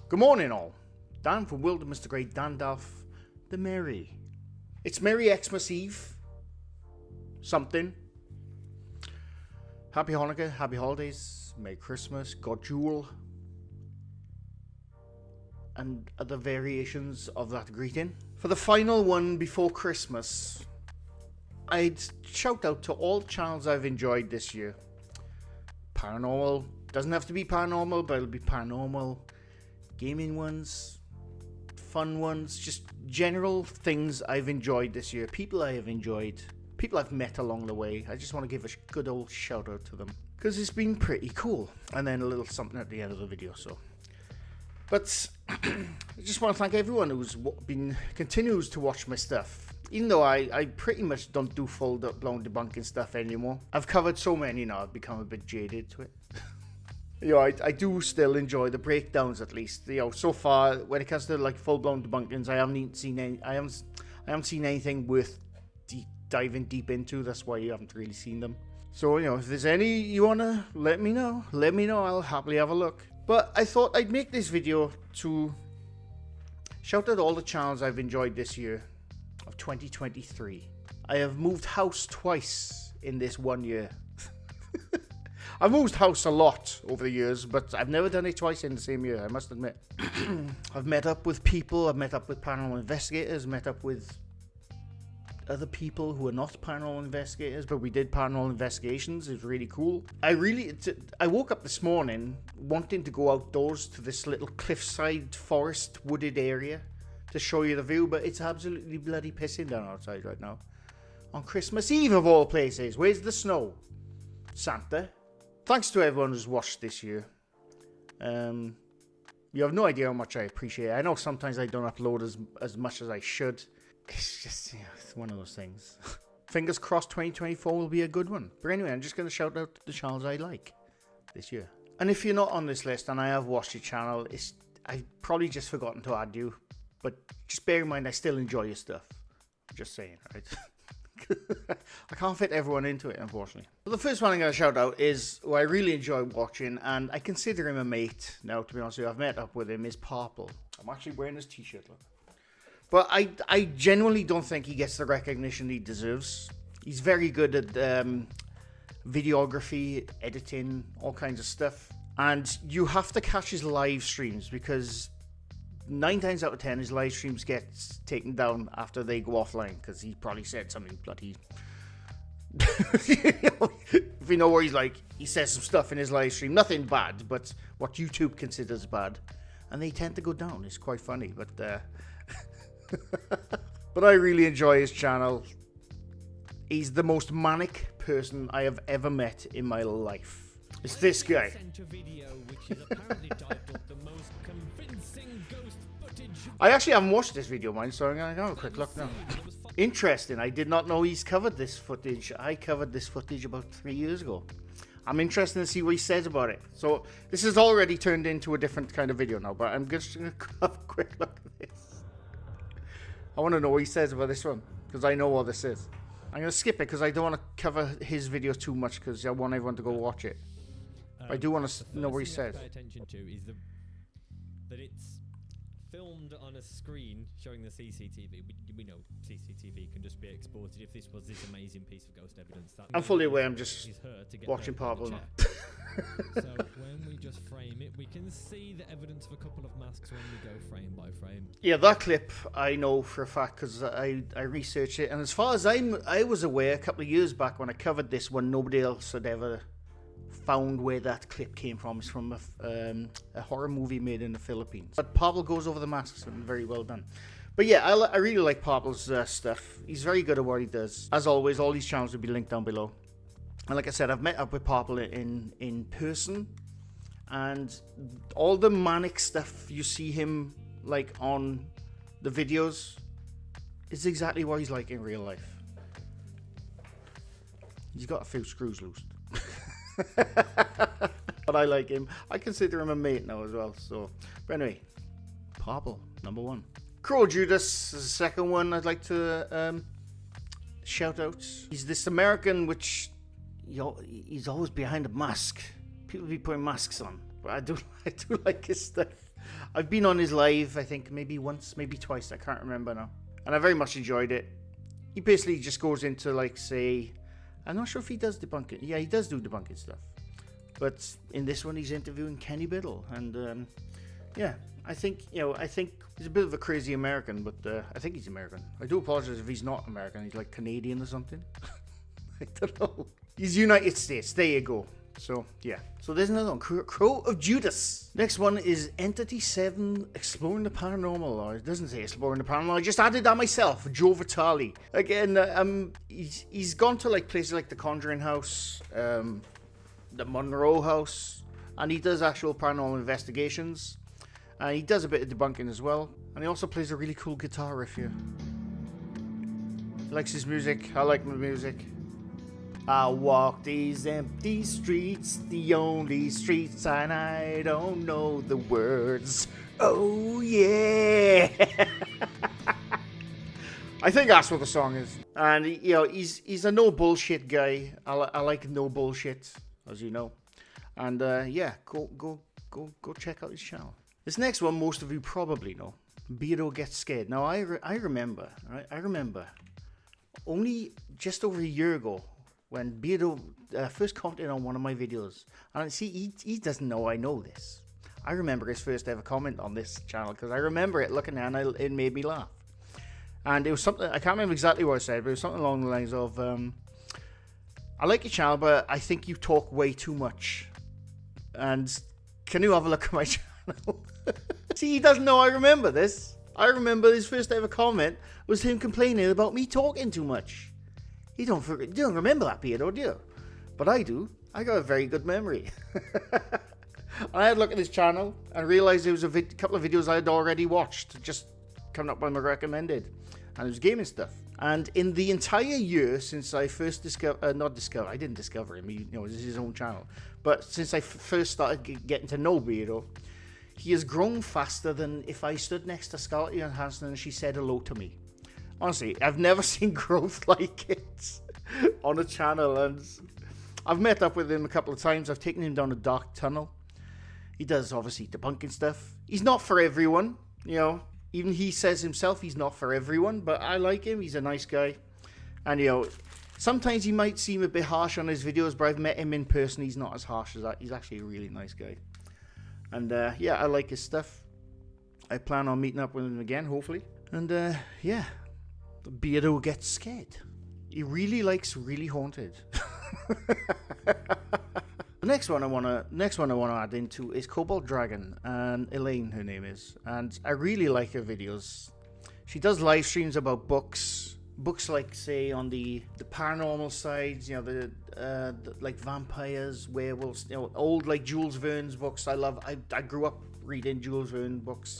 Good morning all. Dan from Worldofmrgrey, Dan Duff, the Merry. It's Merry Xmas Eve. Something. Happy Hanukkah, happy holidays, Merry Christmas, God Jewel, and other variations of that greeting. For the final one before Christmas, I'd shout out to all channels I've enjoyed this year. Paranormal, doesn't have to be paranormal, but it'll be paranormal. Gaming ones, fun ones, just general things I've enjoyed this year. People I have enjoyed, people I've met along the way. I just want to give a good old shout out to them because it's been pretty cool. And then a little something at the end of the video. But I just want to thank everyone who's continues to watch my stuff. Even though I pretty much don't do full-blown debunking stuff anymore. I've covered so many now, I've become a bit jaded to it. You know, I do still enjoy the breakdowns at least. You know, so far when it comes to like full-blown debunkings, I haven't seen anything worth diving deep into. That's why you haven't really seen them. So, you know, if there's any you wanna let me know. I'll happily have a look. But I thought I'd make this video to shout out all the channels I've enjoyed this year of 2023. I have moved house twice in this 1 year. I've moved house a lot over the years, but I've never done it twice in the same year, I must admit. I've met up with people, I've met up with paranormal investigators, met up with other people who are not paranormal investigators, but we did paranormal investigations. It was really cool. I woke up this morning wanting to go outdoors to this little cliffside forest wooded area to show you the view, but it's absolutely bloody pissing down outside right now. On Christmas Eve of all places. Where's the snow? Santa. Thanks to everyone who's watched this year. You have no idea how much I appreciate it. I know sometimes I don't upload as much as I should. It's just, you know, it's one of those things. Fingers crossed 2024 will be a good one. But anyway, I'm just going to shout out the channels I like this year. And if you're not on this list and I have watched your channel, I've probably just forgotten to add you. But just bear in mind, I still enjoy your stuff. Just saying, right? I can't fit everyone into it, unfortunately. But the first one I'm going to shout out is who I really enjoy watching, and I consider him a mate. Now, to be honest with you, I've met up with him, is Purple. I'm actually wearing his t-shirt, look. But I genuinely don't think he gets the recognition he deserves. He's very good at videography, editing, all kinds of stuff. And you have to catch his live streams because 9 times out of 10 his live streams get taken down after they go offline because he probably said something bloody... If you know where he's like, he says some stuff in his live stream. Nothing bad, but what YouTube considers bad. And they tend to go down. It's quite funny, but... But I really enjoy his channel. He's the most manic person I have ever met in my life. It's this guy. I actually haven't watched this video, mind, so I'm going to have a quick look now. Interesting. I did not know he's covered this footage. I covered this footage about 3 years ago. I'm interested to see what he says about it. So this has already turned into a different kind of video now, but I'm just going to have a quick look at this. I want to know what he says about this one, because I know what this is. I'm going to skip it, because I don't want to cover his video too much, because I want everyone to go watch it. I do want to know what he says. Pay attention to is that it's filmed on a screen showing the CCTV. We know CCTV can just be exported. If this was this amazing piece of ghost evidence, I'm fully aware. I'm just watching Purple now. So when we just frame it, we can see the evidence of a couple of masks when we go frame by frame. Yeah, that clip I know for a fact because I researched it, and as far as I was aware, a couple of years back when I covered this one, nobody else had ever found where that clip came from. It's from a horror movie made in the Philippines. But Purple goes over the masks and very well done. But yeah, I really like Purple's stuff. He's very good at what he does. As always, all these channels will be linked down below. And like I said, I've met up with Purple in person, and all the manic stuff you see him like on the videos is exactly what he's like in real life. He's got a few screws loose. But I like him. I consider him a mate now as well. So, but anyway, Purple, number 1. Judas is the second one I'd like to shout out. He's this American which... he's always behind a mask. People be putting masks on, but I do like his stuff. I've been on his live, I think, maybe once, maybe twice. I can't remember now. And I very much enjoyed it. He basically just goes into, like, say... I'm not sure if he does debunking. Yeah, he does do debunking stuff. But in this one, he's interviewing Kenny Biddle. And, yeah, I think he's a bit of a crazy American, but I think he's American. I do apologize if he's not American. He's, like, Canadian or something. I don't know. He's United States. There you go. So, yeah. So there's another one. Crow of Judas. Next one is Entity 7 Exploring the Paranormal. Or it doesn't say Exploring the Paranormal. I just added that myself. Joe Vitale. Again, he's gone to like places like the Conjuring House, the Monroe House, and he does actual paranormal investigations. And he does a bit of debunking as well. And he also plays a really cool guitar riff here. He likes his music. I like my music. I walk these empty streets, the only streets, and I don't know the words. Oh, yeah. I think that's what the song is. And, he's a no bullshit guy. I like no bullshit, as you know. And, yeah, go check out his channel. This next one, most of you probably know. Beardo Gets Scared. Now, I remember, right? I remember only just over a year ago, when Beardo first commented on one of my videos. And see, he doesn't know I know this. I remember his first ever comment on this channel because I remember it looking at it and it made me laugh. And it was something, I can't remember exactly what I said, but it was something along the lines of, I like your channel, but I think you talk way too much. And can you have a look at my channel? See, he doesn't know I remember this. I remember his first ever comment was him complaining about me talking too much. You don't remember that, Beardo, do you? But I do. I got a very good memory. I had a look at his channel and realised there was a couple of videos I had already watched, just coming up on my recommended. And it was gaming stuff. And in the entire year since I first I didn't discover him, it was his own channel. But since I first started getting to know Beardo, he has grown faster than if I stood next to Scarlett Johansson and she said hello to me. Honestly, I've never seen growth like it on a channel, and I've met up with him a couple of times. I've taken him down a dark tunnel. He does, obviously, debunking stuff. He's not for everyone, Even he says himself he's not for everyone, but I like him. He's a nice guy. And, sometimes he might seem a bit harsh on his videos, but I've met him in person. He's not as harsh as that. He's actually a really nice guy. And, yeah, I like his stuff. I plan on meeting up with him again, hopefully. And, yeah. Beardo Gets Scared. He really likes Really Haunted. The next one I wanna add into is Cobalt Dragon, and Elaine, her name is, and I really like her videos. She does live streams about books like, say, on the paranormal sides, the like vampires, werewolves, old like Jules Verne's books. I grew up reading Jules Verne books,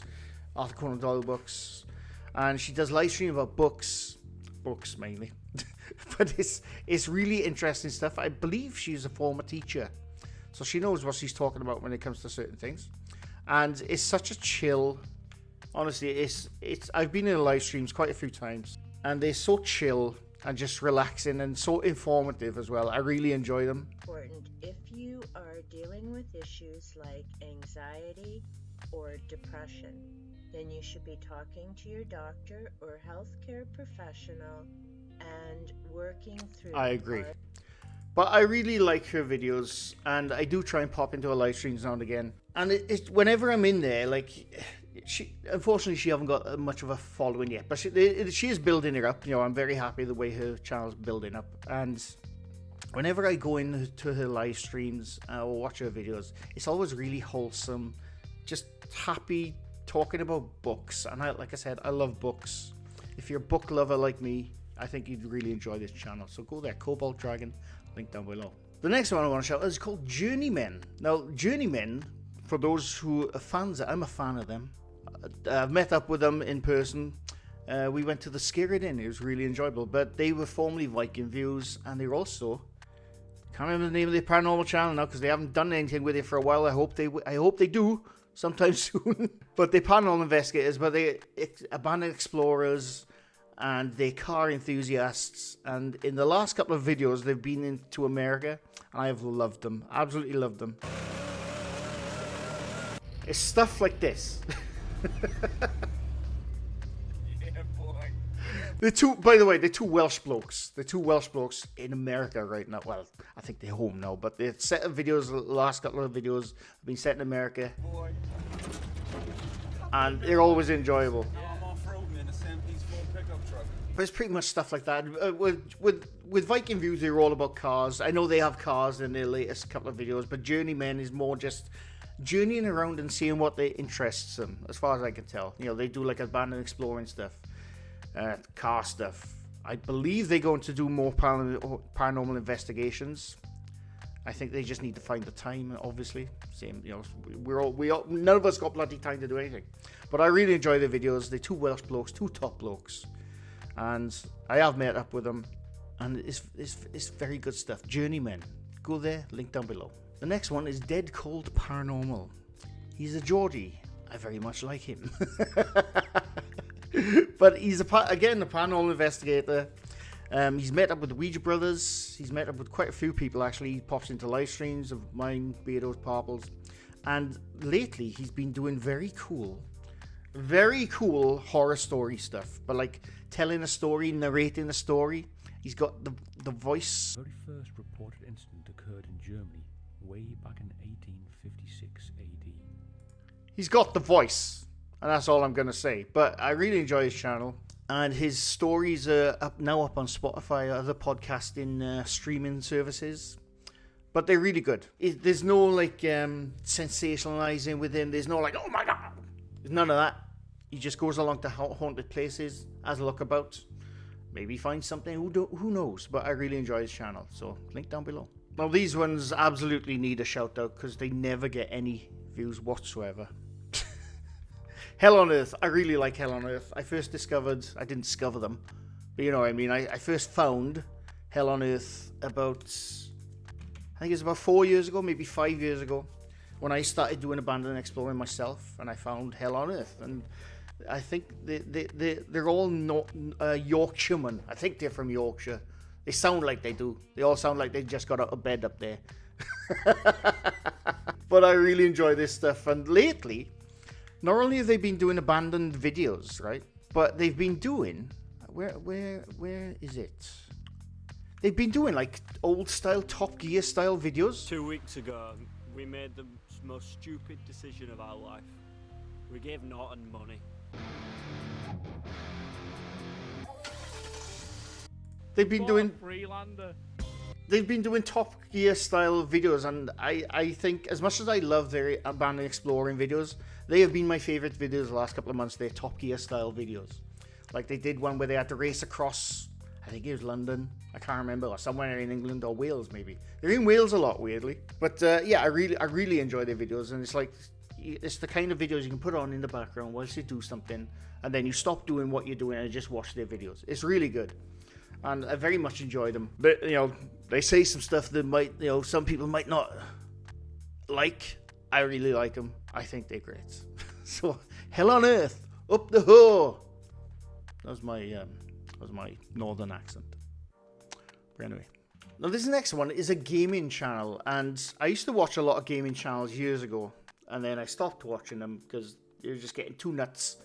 Arthur Conan Doyle books. And she does live stream about books mainly, but it's really interesting stuff. I believe she's a former teacher, so she knows what she's talking about when it comes to certain things. And it's such a chill. Honestly, it's. I've been in her live streams quite a few times, and they're so chill and just relaxing and so informative as well. I really enjoy them. Important if you are dealing with issues like anxiety or depression, then you should be talking to your doctor or healthcare professional and working through. I agree. But I really like her videos, and I do try and pop into her live streams now and again. And whenever I'm in there, like, unfortunately she hasn't got much of a following yet, but she is building it up. I'm very happy the way her channel's building up. And whenever I go into her live streams or watch her videos, it's always really wholesome, just happy, talking about books. And like I said, I love books. If you're a book lover like me, I think you'd really enjoy this channel. So go there, Cobalt Dragon, link down below. The next one I want to shout out is called Journeymen. Now, Journeymen, for those who are fans, I'm a fan of them. I've met up with them in person. We went to the Skirid Inn. It was really enjoyable. But they were formerly Viking Views, and they're also, can't remember the name of the paranormal channel now because they haven't done anything with it for a while. I hope they do sometime soon. But they're paranormal investigators, but they're abandoned explorers, and they're car enthusiasts. And in the last couple of videos, they've been into America, and I have loved them. Absolutely loved them. It's stuff like this. Yeah, boy. By the way, they're two Welsh blokes. They're two Welsh blokes in America right now. Well, I think they're home now, but the set of videos, the last couple of videos have been set in America. Boy. And they're always enjoyable. Now I'm off-roading in a 70s Ford pickup truck. But it's pretty much stuff like that. With Viking Views, they're all about cars. I know they have cars in their latest couple of videos, but Journeymen is more just journeying around and seeing what they interests them, as far as I can tell. You know, they do like abandoned exploring stuff, car stuff. I believe they're going to do more paranormal investigations. I think they just need to find the time, obviously. Same, you know, we all, none of us got bloody time to do anything. But I really enjoy the videos. They're two Welsh blokes, two top blokes. And I have met up with them. And it's very good stuff. Journeymen. Go there, link down below. The next one is Dead Cold Paranormal. He's a Geordie. I very much like him. But he's, again, a paranormal investigator. He's met up with the Ouija brothers. He's met up with quite a few people, actually. He pops into live streams of mine, Beardo's, Parples. And lately, he's been doing very cool horror story stuff. But like telling a story, narrating a story. He's got the voice. The very first reported incident occurred in Germany way back in 1856 AD. He's got the voice. And that's all I'm going to say. But I really enjoy his channel. And his stories are now up on Spotify, other podcasting streaming services. But they're really good. There's no like sensationalizing with him. There's no like, oh my god. There's none of that. He just goes along to haunted places, has a look about. Maybe find something, who knows. But I really enjoy his channel. So link down below. Now these ones absolutely need a shout out because they never get any views whatsoever. Hell on Earth. I really like Hell on Earth. I didn't discover them, but you know what I mean. I first found Hell on Earth about, I think it's about 4 years ago, maybe 5 years ago, when I started doing abandoned exploring myself, and I found Hell on Earth. And I think they're all not Yorkshiremen. I think they're from Yorkshire. They sound like they do. They all sound like they just got out of bed up there. But I really enjoy this stuff. And lately, not only have they been doing abandoned videos, right? But they've been doing, where is it? They've been doing like old style, Top Gear style videos. 2 weeks ago, we made the most stupid decision of our life. We gave Norton money. They've been doing Freelander. They've been doing Top Gear style videos, and I think, as much as I love their abandoned exploring videos, they have been my favorite videos the last couple of months. They're Top Gear style videos. Like they did one where they had to race across, I think it was London, I can't remember, or somewhere in England or Wales maybe. They're in Wales a lot, weirdly. But yeah, I really enjoy their videos, and it's like, it's the kind of videos you can put on in the background whilst you do something, and then you stop doing what you're doing and just watch their videos. It's really good. And I very much enjoy them. But, you know, they say some stuff that might, you know, some people might not like. I really like them. I think they're great. So, Hell on Earth, up the ho. That was my northern accent. But anyway. Now, this next one is a gaming channel. And I used to watch a lot of gaming channels years ago. And then I stopped watching them because they were just getting too nuts,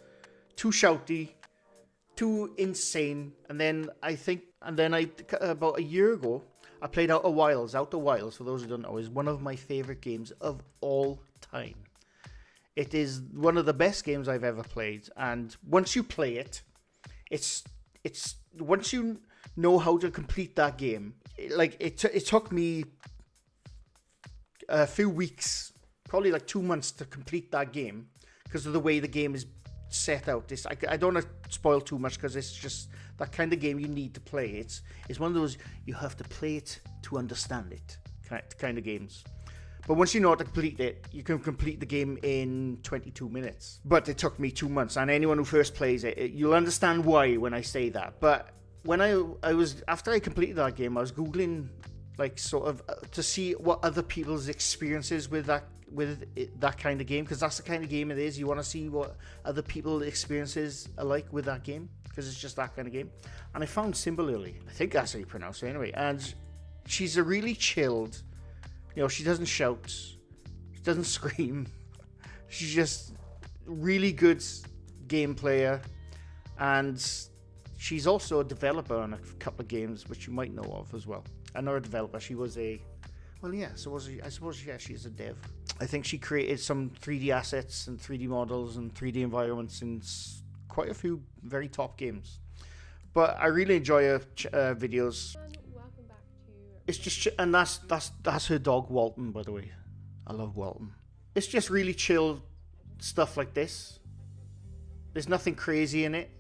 too shouty, too insane. And then about a year ago, I played Outer Wilds. Outer Wilds, for those who don't know, is one of my favorite games of all time. It is one of the best games I've ever played. And once you play it, it's once you know how to complete that game, it took me a few weeks, probably like 2 months to complete that game because of the way the game is set out. I don't want to spoil too much because it's just that kind of game you need to play. It's one of those you have to play it to understand it kind of games. But once you know how to complete it, you can complete the game in 22 minutes. But it took me 2 months, and anyone who first plays it, you'll understand why when I say that. But when after I completed that game, I was Googling like sort of to see what other people's experiences with that kind of game, because that's the kind of game it is. You want to see what other people's experiences are like with that game, because it's just that kind of game. And I found Simberlily, I think that's how you pronounce it anyway, and she's a really chilled, you know, she doesn't shout, she doesn't scream, She's just really good game player, and she's also a developer on a couple of games which you might know of as well. Another developer. She was a I suppose she's a dev. I think she created some 3D assets and 3D models and 3D environments in quite a few very top games. But I really enjoy her videos. Welcome back to... It's just, and that's her dog Walton, by the way. I love Walton. It's just really chill stuff like this. There's nothing crazy in it.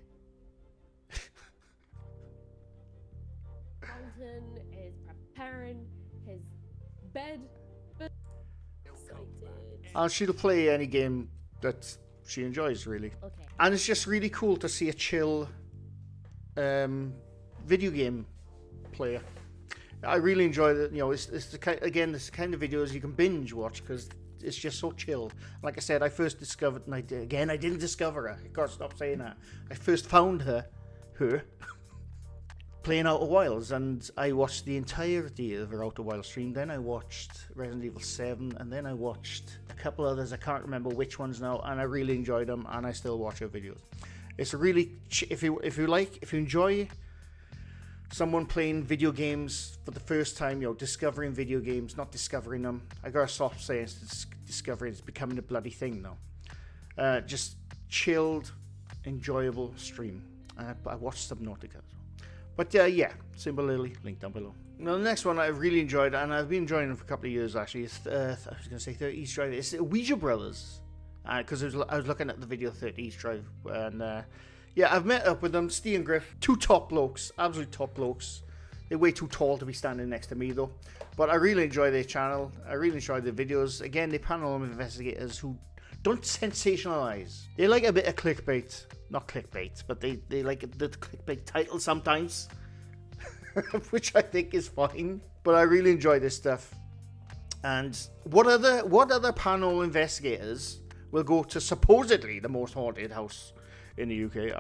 Walton is preparing his bed. Excited. And she'll play any game that she enjoys, really. Okay. And it's just really cool to see a chill video game player. I really enjoy it. You know, it's the kind of videos you can binge watch because it's just so chill. Like I said, I first discovered, and I didn't discover her. I gotta stop saying that. I first found her playing Outer Wilds, and I watched the entirety of her Outer Wilds stream. Then I watched Resident Evil 7, and then I watched a couple others. I can't remember which ones now, and I really enjoyed them, and I still watch her videos. It's a really if you enjoy someone playing video games for the first time, you know, discovering video games, not discovering them. I gotta stop saying it's discovering, it's becoming a bloody thing now. Just chilled, enjoyable stream. I watched Subnautica as well. But yeah, similarly, link down below. Now the next one I really enjoyed, and I've been enjoying it for a couple of years actually, is, I was gonna say 30 East Drive. It's the Ouija Brothers. Because I was looking at the video 30 East Drive, and yeah, I've met up with them, Steve and Griff, two top blokes, absolute top blokes. They're way too tall to be standing next to me though, but I really enjoy their channel. I really enjoy their videos. Again, they're paranormal investigators who don't sensationalize. They like a bit of clickbait, not clickbait, but they like the clickbait title sometimes, which I think is fine. But I really enjoy this stuff. And what other paranormal investigators will go to supposedly the most haunted house in the UK?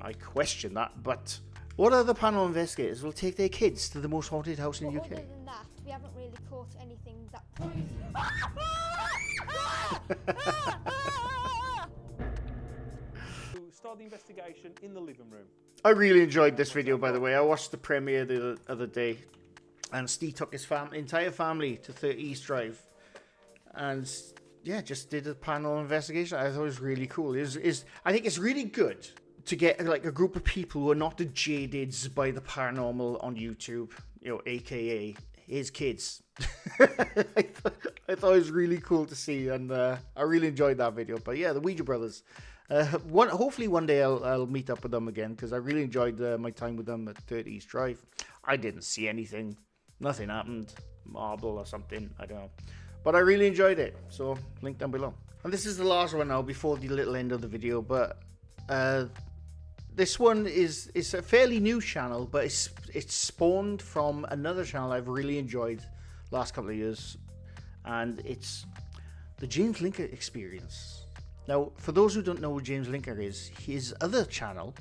I question that, but what other paranormal investigators will take their kids to the most haunted house in the UK? Other than that, we haven't really caught anything that Start the investigation in the living room. I really enjoyed this video, by the way. I watched the premiere the other day, and Steve took his entire family to 30 East Drive, and yeah, just did a paranormal investigation. I thought it was really cool. I think it's really good to get like a group of people who are not the jadeds by the paranormal on YouTube, you know, aka his kids. I thought it was really cool to see, and I really enjoyed that video. But yeah, the Ouija Brothers. Hopefully one day I'll meet up with them again, because I really enjoyed my time with them at 30 East Drive. I didn't see anything. Nothing happened. Marble or something. I don't know. But I really enjoyed it. So, link down below. And this is the last one now before the little end of the video. But this one is a fairly new channel, but it's spawned from another channel I've really enjoyed last couple of years. And it's the James Linker Experience. Now, for those who don't know who James Linker is, his other channel...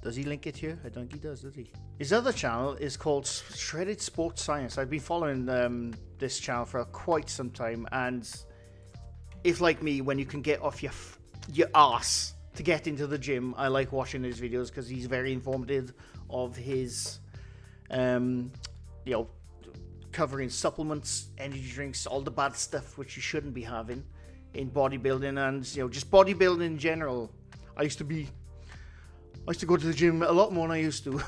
Does he link it here? I don't think he does he? His other channel is called Shredded Sports Science. I've been following this channel for quite some time, and if like me, when you can get off your ass to get into the gym, I like watching his videos because he's very informative of his, you know, covering supplements, energy drinks, all the bad stuff which you shouldn't be having in bodybuilding, and you know, just bodybuilding in general. I used to go to the gym a lot more than I used to,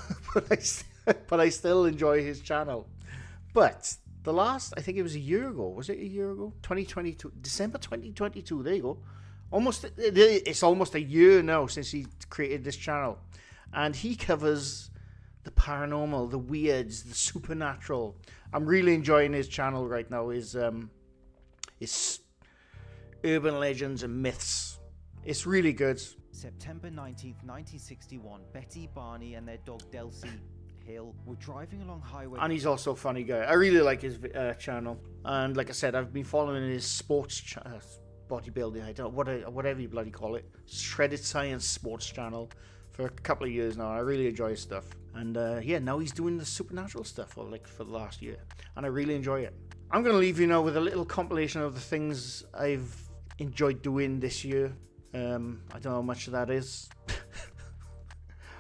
but I still enjoy his channel. But the last, I think it was a year ago. Was it a year ago? 2022, December 2022. There you go. It's almost a year now since he created this channel, and he covers the paranormal, the weirds, the supernatural. I'm really enjoying his channel right now. His urban legends and myths. It's really good. September 19th, 1961, Betty, Barney and their dog Delcy Hill were driving along highway... And he's also a funny guy. I really like his channel. And like I said, I've been following his sports bodybuilding, I don't know, whatever you bloody call it, Shredded Science sports channel for a couple of years now. I really enjoy his stuff. And yeah, now he's doing the supernatural stuff for the last year. And I really enjoy it. I'm going to leave you now with a little compilation of the things I've enjoyed doing this year. I don't know how much that is.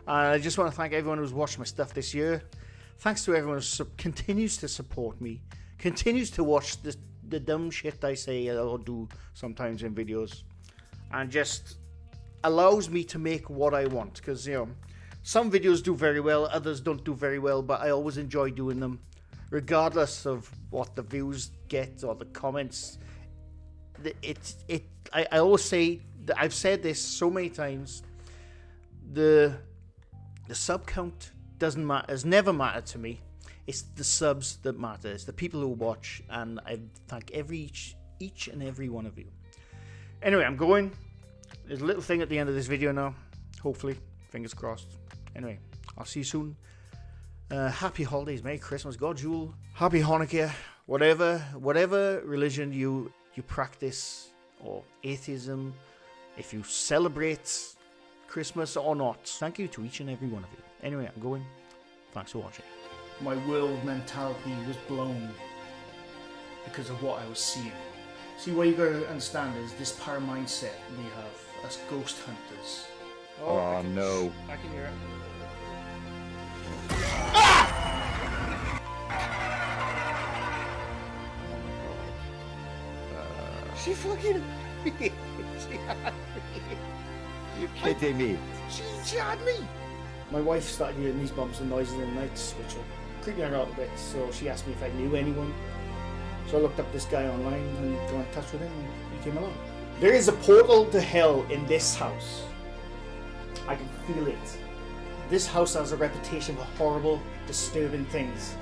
I just want to thank everyone who's watched my stuff this year. Thanks to everyone who continues to support me, continues to watch the dumb shit I say or do sometimes in videos, and just allows me to make what I want. Because, you know, some videos do very well, others don't do very well, but I always enjoy doing them, regardless of what the views get or the comments. I always say, I've said this so many times, the sub count doesn't matter, has never mattered to me. It's the subs that matter. It's the people who watch, and I thank each and every one of you. Anyway, I'm going. There's a little thing at the end of this video now. Hopefully, fingers crossed. Anyway, I'll see you soon. Happy holidays, Merry Christmas, God Jewel, Happy Hanukkah, whatever religion you practice, or atheism, if you celebrate Christmas or not. Thank you to each and every one of you. Anyway, I'm going. Thanks for watching. My world mentality was blown because of what I was seeing. See, what you gotta understand is this power mindset we have as ghost hunters. Oh, no. I can hear it. She fucking... she had me. You're kidding me. She had me. My wife started hearing these bumps and noises in the nights, which were creeping her out a bit, so she asked me if I knew anyone. So I looked up this guy online and got in touch with him, and he came along. There is a portal to hell in this house. I can feel it. This house has a reputation for horrible, disturbing things,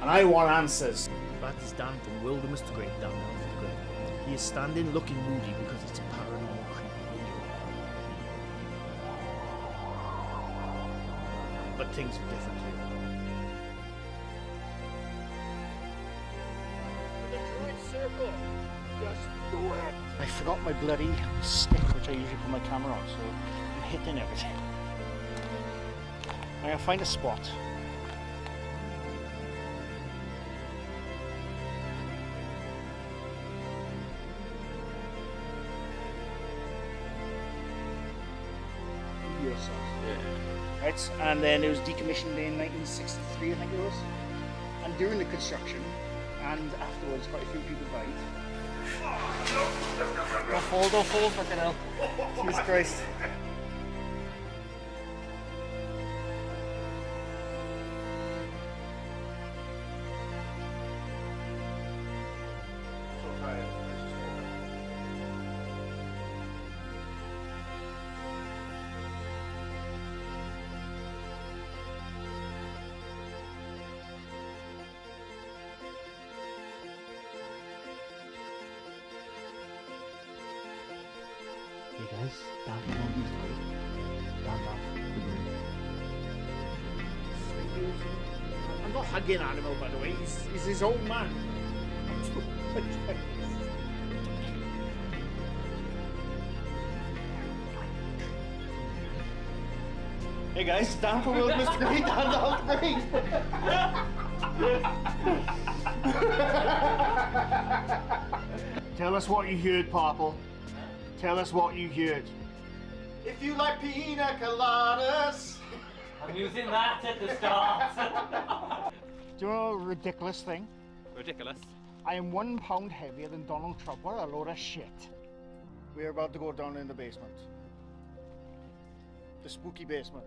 and I want answers. That is Dan from Worldofmrgrey, Dan Grey. He is standing looking moody because it's a paranormal creepy video. But things are different here. The droid circle! Just do it! I forgot my bloody stick, which I usually put my camera on, so I'm hitting everything. I'm gonna find a spot. Right, and then it was decommissioned in 1963, I think it was. And during the construction, and afterwards, quite a few people died. Don't fall, fucking hell. Jesus Christ. Hey guys, down the mountains. Down. I'm not hugging Animal, by the way. He's his own man. Hey guys, Dan from Worldofmrgrey, Dan Tell us what you heard, Purple. Tell us what you heard. If you like pina coladas. I'm using that at the start. Do you know a ridiculous thing? Ridiculous. I am 1 pound heavier than Donald Trump. What a load of shit. We're about to go down in the basement. The spooky basement.